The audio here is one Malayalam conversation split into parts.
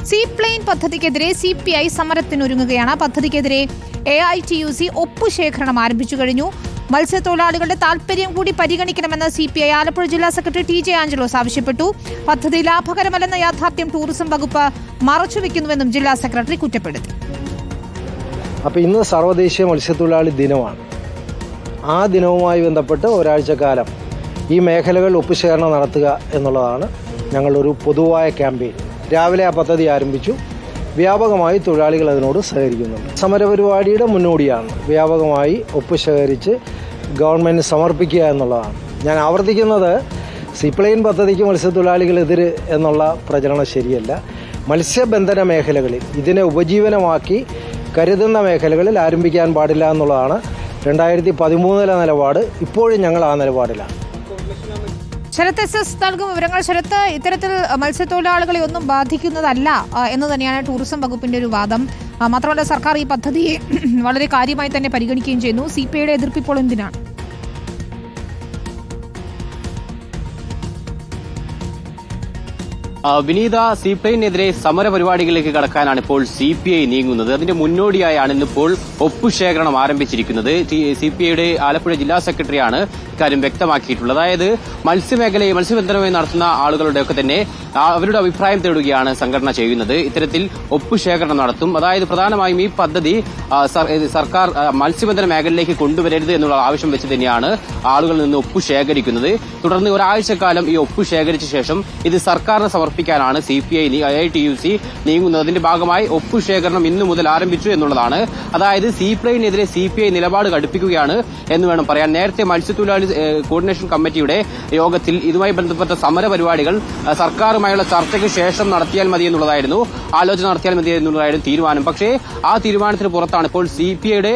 സീപ്ലെയിൻ പദ്ധതിക്കെതിരെ CPI സമരത്തിനൊരുങ്ങുകയാണ്. പദ്ധതിക്കെതിരെ AITUC ഒപ്പുശേഖരണം ആരംഭിച്ചു കഴിഞ്ഞു. മത്സ്യത്തൊഴിലാളികളുടെ താൽപര്യം കൂടി പരിഗണിക്കണമെന്ന് CPI ആലപ്പുഴ ജില്ലാ സെക്രട്ടറി TJ ആഞ്ചലോസ് ആവശ്യപ്പെട്ടു. പദ്ധതി ലാഭകരമല്ലെന്ന യാഥാർത്ഥ്യം ടൂറിസം വകുപ്പ് മറച്ചുവെക്കുന്നുവെന്നും ജില്ലാ സെക്രട്ടറി കുറ്റപ്പെടുത്തി. അപ്പോൾ ഇന്ന് സർവ്വദേശീയ മത്സ്യത്തൊഴിലാളി ദിനമാണ്. ആ ദിനവുമായി ബന്ധപ്പെട്ട് ഒരാഴ്ചക്കാലം ഈ മേഖലകൾ ഒപ്പുശേഖരണം നടത്തുക എന്നുള്ളതാണ് ഞങ്ങളൊരു പൊതുവായ ക്യാമ്പയിൻ. രാവിലെ ആ പദ്ധതി ആരംഭിച്ചു. വ്യാപകമായി തൊഴിലാളികൾ അതിനോട് സഹകരിക്കുന്നുണ്ട്. സമരപരിപാടിയുടെ മുന്നോടിയാണ് വ്യാപകമായി ഒപ്പുശേഖരിച്ച് ഗവൺമെൻറ് സമർപ്പിക്കുക എന്നുള്ളതാണ്. ഞാൻ ആവർത്തിക്കുന്നത്, സീപ്ലെയിൻ പദ്ധതിക്ക് മത്സ്യത്തൊഴിലാളികളെതിരെ എന്നുള്ള പ്രചരണം ശരിയല്ല. മത്സ്യബന്ധന മേഖലകളിൽ ഇതിനെ ഉപജീവനമാക്കി കരുതുന്ന മേഖലകളിൽ ആരംഭിക്കാൻ പാടില്ല എന്നുള്ളതാണ് 2013 നിലപാട്. ഇപ്പോഴും ഞങ്ങൾ ആ നിലപാടിലാണ്. ശരത് SS നൽകും വിവരങ്ങൾ. ശരത്ത്, ഇത്തരത്തിൽ മത്സ്യത്തൊഴിലാളികളെ ഒന്നും ബാധിക്കുന്നതല്ല എന്ന് തന്നെയാണ് ടൂറിസം വകുപ്പിന്റെ ഒരു വാദം. മാത്രമല്ല, സർക്കാർ ഈ പദ്ധതിയെ വളരെ കാര്യമായി തന്നെ പരിഗണിക്കുകയും ചെയ്യുന്നു. CPIയുടെ എതിർപ്പ് ഇപ്പോൾ എന്തിനാണ്? വിനീത, സീപ്ലെയിനെതിരെ സമരപരിപാടികളിലേക്ക് കടക്കാനാണ് ഇപ്പോൾ CPI നീങ്ങുന്നത്. അതിന്റെ മുന്നോടിയായാണ് ഇന്നിപ്പോൾ ഒപ്പുശേഖരണം ആരംഭിച്ചിരിക്കുന്നത്. CPIയുടെ ആലപ്പുഴ ജില്ലാ സെക്രട്ടറിയാണ് ഇക്കാര്യം വ്യക്തമാക്കിയിട്ടുള്ളത്. അതായത് മത്സ്യബന്ധനവുമായി നടത്തുന്ന ആളുകളുടെയൊക്കെ തന്നെ അവരുടെ അഭിപ്രായം തേടുകയാണ് സംഘടന ചെയ്യുന്നത്. ഇത്തരത്തിൽ ഒപ്പുശേഖരണം നടത്തും. അതായത് പ്രധാനമായും ഈ പദ്ധതി സർക്കാർ മത്സ്യബന്ധന മേഖലയിലേക്ക് കൊണ്ടുവരരുത് എന്നുള്ള ആവശ്യം വെച്ച് തന്നെയാണ് ആളുകളിൽ നിന്ന് ഒപ്പു ശേഖരിക്കുന്നത്. തുടർന്ന് ഒരാഴ്ചക്കാലം ഈ ഒപ്പു ശേഖരിച്ച ശേഷം ഇത് സർക്കാരിന് സമർപ്പിക്കാനാണ് AITUC നീങ്ങുന്നത്. അതിന്റെ ഭാഗമായി ഒപ്പുശേഖരണം ഇന്നു മുതൽ ആരംഭിച്ചു എന്നുള്ളതാണ്. അതായത് സീപ്ലെയിനെതിരെ CPI നിലപാട് കടുപ്പിക്കുകയാണ് എന്ന് വേണം പറയാൻ. നേരത്തെ മത്സ്യത്തൊഴിലാളി കോർഡിനേഷൻ കമ്മിറ്റിയുടെ യോഗത്തിൽ ഇതുമായി ബന്ധപ്പെട്ട സമരപരിപാടികൾ സർക്കാരുമായുള്ള ചർച്ചയ്ക്ക് ശേഷം നടത്തിയാൽ മതി എന്നുള്ളതായിരുന്നു, ആലോചന നടത്തിയാൽ മതി എന്നുള്ളതായിരുന്നു തീരുമാനം. പക്ഷേ ആ തീരുമാനത്തിന് പുറത്താണ് ഇപ്പോൾ CPIയുടെ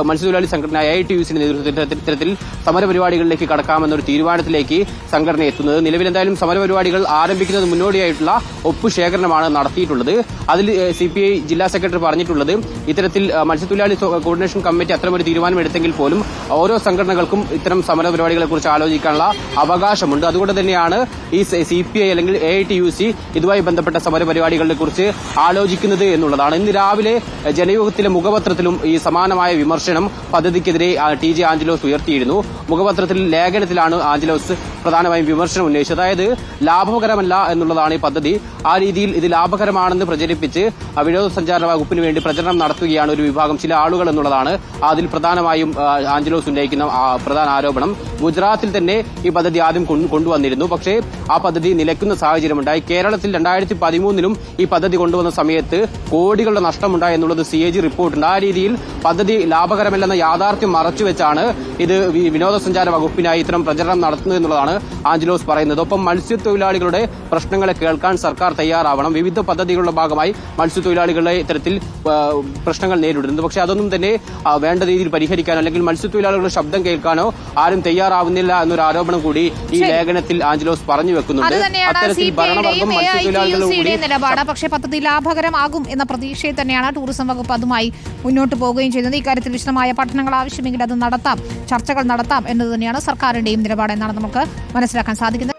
മത്സ്യത്തൊഴിലാളി സംഘടന AITUCയുടെ നേതൃത്വത്തിൽ ഇത്തരത്തിൽ സമരപരിപാടികളിലേക്ക് കടക്കാമെന്നൊരു തീരുമാനത്തിലേക്ക് സംഘടന എത്തുന്നത്. നിലവിൽ എന്തായാലും സമരപരിപാടികൾ ആരംഭിക്കുന്നത് മുന്നോടിയായിട്ടുള്ള ഒപ്പുശേഖരണമാണ് നടത്തിയിട്ടുള്ളത്. അതിൽ CPI ജില്ലാ സെക്രട്ടറി പറഞ്ഞിട്ടുള്ളത്, ഇത്തരത്തിൽ മത്സ്യത്തൊഴിലാളി കോർഡിനേഷൻ കമ്മിറ്റി അത്തരമൊരു തീരുമാനമെടുത്തെങ്കിൽ പോലും ഓരോ സംഘടനകൾക്കും ഇത്തരം സമരപരിപാടികളെ കുറിച്ച് ആലോചിക്കാനുള്ള അവകാശമുണ്ട്. അതുകൊണ്ട് തന്നെയാണ് ഈ CPI അല്ലെങ്കിൽ AITUC ഇതുമായി ബന്ധപ്പെട്ട സമരപരിപാടികളെ കുറിച്ച് ആലോചിക്കുന്നത് എന്നുള്ളതാണ്. ഇന്ന് രാവിലെ ജനയുഗത്തിലെ മുഖപത്രത്തിലും ഈ സമാനമായ വിമർശനം പദ്ധതിക്കെതിരെ TJ ആഞ്ചലോസ് ഉയർത്തിയിരുന്നു. മുഖപത്രത്തിൽ ലേഖനത്തിലാണ് ആഞ്ചലോസ് പ്രധാനമായും വിമർശനം ഉന്നയിച്ചത്. അതായത് ലാഭകരമല്ല എന്നുള്ളതാണ് ഈ പദ്ധതി. ആ രീതിയിൽ ഇത് ലാഭകരമാണെന്ന് പ്രചരിപ്പിച്ച് വിനോദസഞ്ചാര വകുപ്പിന് വേണ്ടി പ്രചരണം നടത്തുകയാണ് ഒരു വിഭാഗം ചില ആളുകൾ എന്നുള്ളതാണ് അതിൽ പ്രധാനമായും ആഞ്ചലോസ് ഉന്നയിക്കുന്ന പ്രധാന ആരോപണം. ഗുജറാത്തിൽ തന്നെ ഈ പദ്ധതി ആദ്യം കൊണ്ടുവന്നിരുന്നു. പക്ഷേ ആ പദ്ധതി നിലയ്ക്കുന്ന സാഹചര്യമുണ്ടായി. കേരളത്തിൽ 2013 ഈ പദ്ധതി കൊണ്ടുവന്ന സമയത്ത് കോടികളുടെ നഷ്ടമുണ്ടായി എന്നുള്ളത് CAG റിപ്പോർട്ടുണ്ട്. ആ രീതിയിൽ പദ്ധതി ലാഭകരമല്ലെന്ന യാഥാർത്ഥ്യം മറച്ചുവെച്ചാണ് ഇത് വിനോദസഞ്ചാര വകുപ്പിനായി ഇത്തരം പ്രചരണം നടത്തുന്നത് എന്നുള്ളതാണ് ആഞ്ചലോസ് പറയുന്നത്. ഒപ്പം മത്സ്യത്തൊഴിലാളികളുടെ പ്രശ്നങ്ങളെ കേൾക്കാൻ സർക്കാർ തയ്യാറാവണം. വിവിധ പദ്ധതികളുടെ ഭാഗമായി മത്സ്യത്തൊഴിലാളികളെ ഇത്തരത്തിൽ പ്രശ്നങ്ങൾ നേരിടുന്നത്. പക്ഷേ അതൊന്നും തന്നെ വേണ്ട രീതിയിൽ പരിഹരിക്കാനോ അല്ലെങ്കിൽ മത്സ്യത്തൊഴിലാളികളുടെ ശബ്ദം കേൾക്കാനോ ആരും തയ്യാറാവുന്നില്ല എന്നൊരു ആരോപണം കൂടി ഈ ലേഖനത്തിൽ ആഞ്ചലോസ് പറഞ്ഞു വെക്കുന്നുണ്ട്. അത്തരത്തിൽ ഭരണവർഗം മത്സ്യത്തൊഴിലാളികളുടെ നിലപാട്. പക്ഷേ പദ്ധതി ലാഭകരമാകും എന്ന പ്രതീക്ഷയിൽ തന്നെയാണ് ടൂറിസം വകുപ്പ് അതുമായി മുന്നോട്ട് പോവുകയും ചെയ്യുന്നത്. ഇക്കാര്യത്തിൽ വിശദമായ പഠനങ്ങൾ ആവശ്യമെങ്കിൽ അത് നടത്താം, ചർച്ചകൾ നടത്താം എന്നത് തന്നെയാണ് സർക്കാരിന്റെയും നിലപാട് എന്നാണ് നമുക്ക് മനസ്സിലാക്കാൻ സാധിക്കുന്നത്.